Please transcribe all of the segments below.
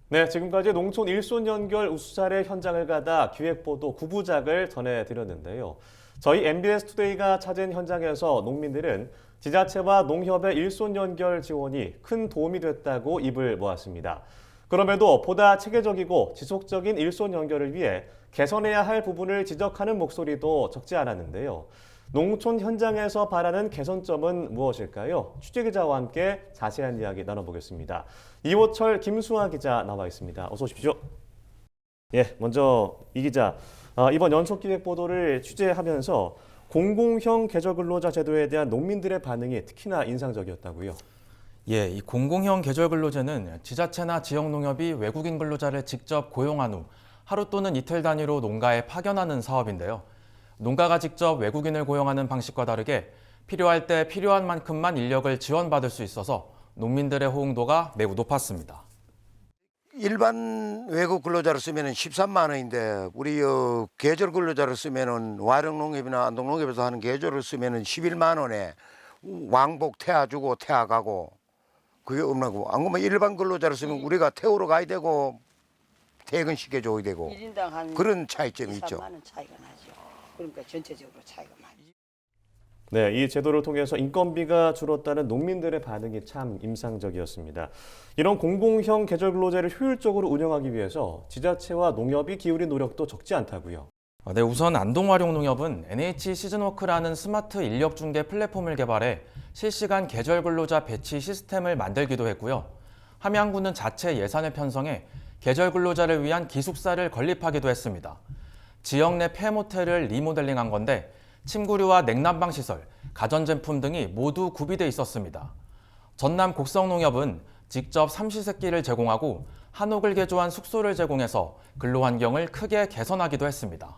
네, 지금까지 농촌 일손 연결 우수사례 현장을 가다 기획보도 9부작을 전해드렸는데요. 저희 MBS 투데이가 찾은 현장에서 농민들은 지자체와 농협의 일손 연결 지원이 큰 도움이 됐다고 입을 모았습니다. 그럼에도 보다 체계적이고 지속적인 일손 연결을 위해 개선해야 할 부분을 지적하는 목소리도 적지 않았는데요. 농촌 현장에서 바라는 개선점은 무엇일까요? 취재기자와 함께 자세한 이야기 나눠보겠습니다. 이호철, 김수아 기자 나와 있습니다. 어서 오십시오. 예, 먼저 이 기자, 이번 연속기획 보도를 취재하면서 공공형 계절근로자 제도에 대한 농민들의 반응이 특히나 인상적이었다고요. 예, 이 공공형 계절근로제는 지자체나 지역농협이 외국인 근로자를 직접 고용한 후 하루 또는 이틀 단위로 농가에 파견하는 사업인데요. 농가가 직접 외국인을 고용하는 방식과 다르게 필요할 때 필요한 만큼만 인력을 지원받을 수 있어서 농민들의 호응도가 매우 높았습니다. 일반 외국 근로자를 쓰면 13만 원인데 우리 계절 근로자를 쓰면 와룡농협이나 안동농협에서 하는 계절을 쓰면 11만 원에 왕복 태워 주고 태워 가고 그게 없나고. 안 그러면 일반 근로자를 쓰면 우리가 태우러 가야 되고 퇴근시켜 줘야 되고 그런 차이점이 있죠. 3만 원 차이가 나죠. 그러니까 전체적으로 차이가 많이. 네, 이 제도를 통해서 인건비가 줄었다는 농민들의 반응이 참 인상적이었습니다. 이런 공공형 계절근로제를 효율적으로 운영하기 위해서 지자체와 농협이 기울인 노력도 적지 않다고요. 네, 우선 안동화룡농협은 NH 시즌워크라는 스마트 인력 중개 플랫폼을 개발해 실시간 계절 근로자 배치 시스템을 만들기도 했고요. 함양군은 자체 예산을 편성해 계절 근로자를 위한 기숙사를 건립하기도 했습니다. 지역 내 폐모텔을 리모델링한 건데 침구류와 냉난방 시설, 가전제품 등이 모두 구비돼 있었습니다. 전남 곡성농협은 직접 삼시세끼를 제공하고 한옥을 개조한 숙소를 제공해서 근로 환경을 크게 개선하기도 했습니다.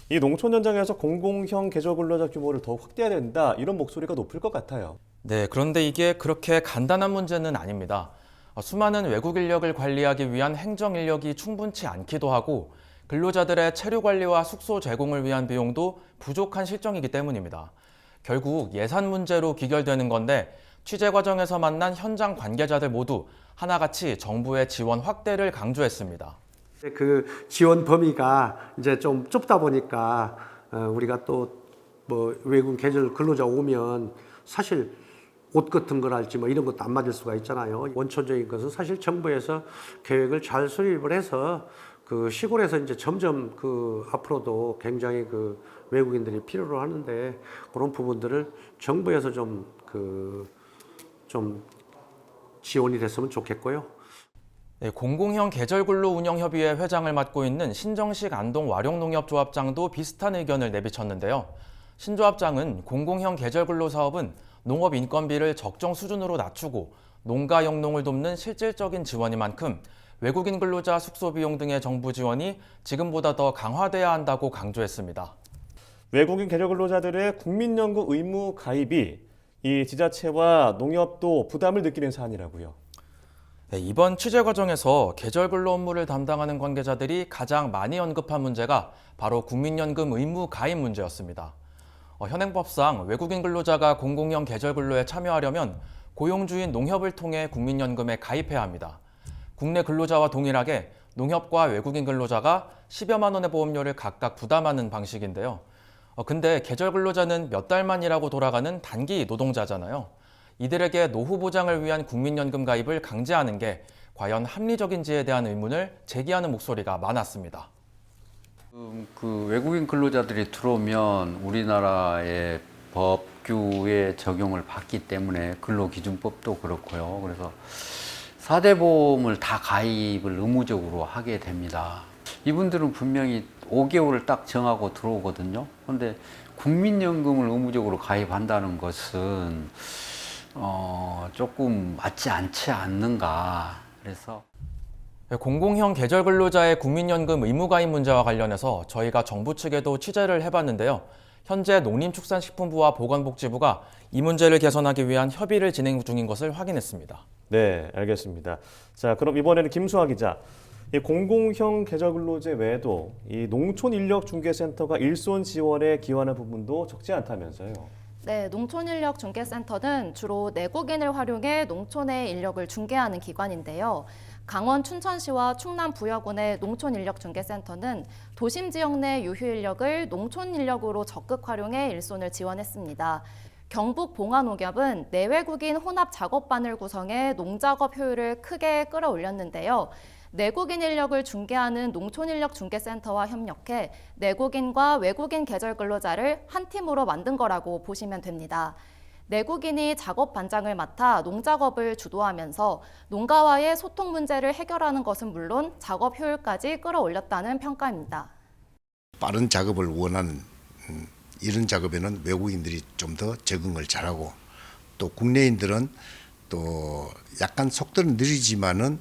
이 농촌 현장에서 공공형 계절근로자 규모를 더욱 확대해야 된다, 이런 목소리가 높을 것 같아요. 네, 그런데 이게 그렇게 간단한 문제는 아닙니다. 수많은 외국 인력을 관리하기 위한 행정 인력이 충분치 않기도 하고 근로자들의 체류 관리와 숙소 제공을 위한 비용도 부족한 실정이기 때문입니다. 결국 예산 문제로 귀결되는 건데 취재 과정에서 만난 현장 관계자들 모두 하나같이 정부의 지원 확대를 강조했습니다. 그 지원 범위가 이제 좀 좁다 보니까 우리가 또 뭐 외국 계절 근로자 오면 사실 옷 같은 거랄지 뭐 이런 것도 안 맞을 수가 있잖아요. 원초적인 것은 사실 정부에서 계획을 잘 수립을 해서 그 시골에서 이제 점점 그 앞으로도 굉장히 그 외국인들이 필요로 하는데 그런 부분들을 정부에서 좀 지원이 됐으면 좋겠고요. 네, 공공형 계절근로 운영협의회 회장을 맡고 있는 신정식 안동 와룡농협조합장도 비슷한 의견을 내비쳤는데요. 신 조합장은 공공형 계절근로 사업은 농업 인건비를 적정 수준으로 낮추고 농가 영농을 돕는 실질적인 지원인 만큼 외국인 근로자 숙소 비용 등의 정부 지원이 지금보다 더 강화돼야 한다고 강조했습니다. 외국인 계절근로자들의 국민연금 의무 가입이 이 지자체와 농협도 부담을 느끼는 사안이라고요. 네, 이번 취재 과정에서 계절근로 업무를 담당하는 관계자들이 가장 많이 언급한 문제가 바로 국민연금 의무 가입 문제였습니다. 현행법상 외국인 근로자가 공공형 계절근로에 참여하려면 고용주인 농협을 통해 국민연금에 가입해야 합니다. 국내 근로자와 동일하게 농협과 외국인 근로자가 10여만 원의 보험료를 각각 부담하는 방식인데요. 근데 계절 근로자는 몇 달만 일하고 돌아가는 단기 노동자잖아요. 이들에게 노후 보장을 위한 국민연금 가입을 강제하는 게 과연 합리적인지에 대한 의문을 제기하는 목소리가 많았습니다. 그 외국인 근로자들이 들어오면 우리나라의 법규에 적용을 받기 때문에 근로기준법도 그렇고요. 그래서 4대 보험을 다 가입을 의무적으로 하게 됩니다. 이분들은 분명히 5개월을 딱 정하고 들어오거든요. 그런데 국민연금을 의무적으로 가입한다는 것은 조금 맞지 않지 않는가. 그래서 공공형 계절 근로자의 국민연금 의무 가입 문제와 관련해서 저희가 정부 측에도 취재를 해봤는데요. 현재 농림축산식품부와 보건복지부가 이 문제를 개선하기 위한 협의를 진행 중인 것을 확인했습니다. 네, 알겠습니다. 자, 그럼 이번에는 김수아 기자. 이 공공형 계절근로제 외에도 이 농촌인력중개센터가 일손 지원에 기여하는 부분도 적지 않다면서요. 네, 농촌인력중개센터는 주로 내국인을 활용해 농촌의 인력을 중개하는 기관인데요. 강원 춘천시와 충남 부여군의 농촌인력중개센터는 도심 지역 내 유휴 인력을 농촌 인력으로 적극 활용해 일손을 지원했습니다. 경북 봉화농협은 내외국인 혼합 작업반을 구성해 농작업 효율을 크게 끌어올렸는데요. 내국인 인력을 중개하는 농촌인력중개센터와 협력해 내국인과 외국인 계절 근로자를 한 팀으로 만든 거라고 보시면 됩니다. 내국인이 작업 반장을 맡아 농작업을 주도하면서 농가와의 소통 문제를 해결하는 것은 물론 작업 효율까지 끌어올렸다는 평가입니다. 빠른 작업을 원하는 이런 작업에는 외국인들이 좀 더 적응을 잘하고 또 국내인들은 또 약간 속도는 느리지만은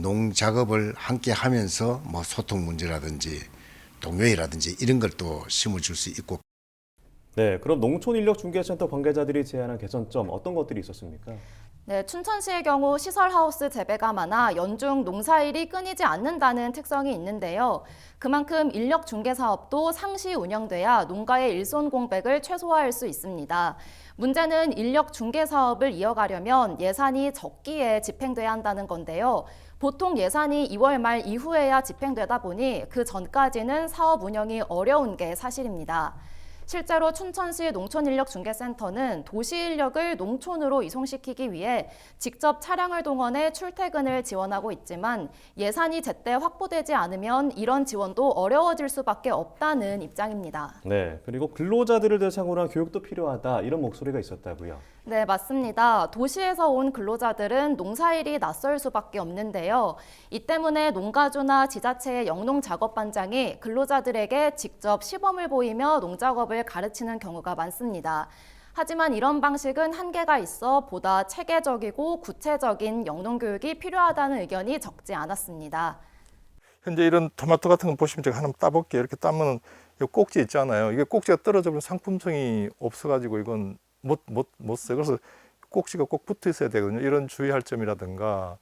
농작업을 함께 하면서 뭐 소통 문제라든지 동료애라든지 이런 걸 또 심어줄 수 있고. 네, 그럼 농촌인력중개센터 관계자들이 제안한 개선점 어떤 것들이 있었습니까? 네, 춘천시의 경우 시설하우스 재배가 많아 연중 농사일이 끊이지 않는다는 특성이 있는데요. 그만큼 인력 중개 사업도 상시 운영돼야 농가의 일손 공백을 최소화할 수 있습니다. 문제는 인력 중개 사업을 이어가려면 예산이 적기에 집행돼야 한다는 건데요. 보통 예산이 2월 말 이후에야 집행되다 보니 그 전까지는 사업 운영이 어려운 게 사실입니다. 실제로 춘천시 농촌인력중개센터는 도시 인력을 농촌으로 이송시키기 위해 직접 차량을 동원해 출퇴근을 지원하고 있지만 예산이 제때 확보되지 않으면 이런 지원도 어려워질 수밖에 없다는 입장입니다. 네, 그리고 근로자들을 대상으로 한 교육도 필요하다 이런 목소리가 있었다고요. 네, 맞습니다. 도시에서 온 근로자들은 농사일이 낯설 수밖에 없는데요. 이 때문에 농가주나 지자체의 영농작업반장이 근로자들에게 직접 시범을 보이며 농작업을 가르치는 경우가 많습니다. 하지만 이런 방식은 한계가 있어 보다 체계적이고 구체적인 영농교육이 필요하다는 의견이 적지 않았습니다. 현재 이런 토마토 같은 거 보시면 제가 하나 따볼게요. 이렇게 따면 이 꼭지 있잖아요. 이게 꼭지가 떨어져버리면 상품성이 없어가지고 이건 못 써요. 그래서 꼭지가 꼭 붙어 있어야 되거든요. 이런 주의할 점이라든가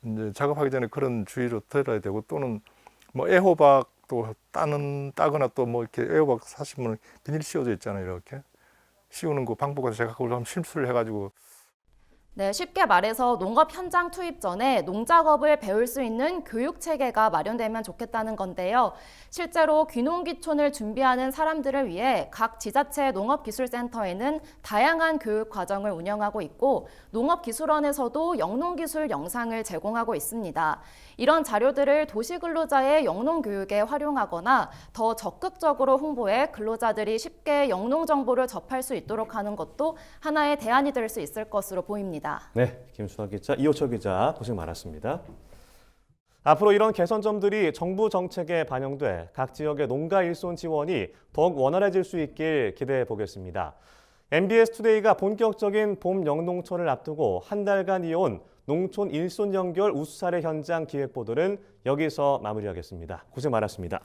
이제 작업하기 전에 그런 주의를 들어야 되고 또는 뭐 애호박도 따거나 또 뭐 이렇게 애호박 사시면 비닐 씌워져 있잖아요. 이렇게 씌우는 그 방법을 제가 그걸 한번 실수를 해가지고. 네, 쉽게 말해서 농업 현장 투입 전에 농작업을 배울 수 있는 교육 체계가 마련되면 좋겠다는 건데요. 실제로 귀농귀촌을 준비하는 사람들을 위해 각 지자체 농업기술센터에는 다양한 교육 과정을 운영하고 있고 농업기술원에서도 영농기술 영상을 제공하고 있습니다. 이런 자료들을 도시근로자의 영농교육에 활용하거나 더 적극적으로 홍보해 근로자들이 쉽게 영농 정보를 접할 수 있도록 하는 것도 하나의 대안이 될 수 있을 것으로 보입니다. 네, 김순아 기자, 이호철 기자 고생 많았습니다. 앞으로 이런 개선점들이 정부 정책에 반영돼 각 지역의 농가 일손 지원이 더욱 원활해질 수 있길 기대해 보겠습니다. MBS 투데이가 본격적인 봄 영농철을 앞두고 한 달간 이어온 농촌 일손 연결 우수 사례 현장 기획 보도는 여기서 마무리하겠습니다. 고생 많았습니다.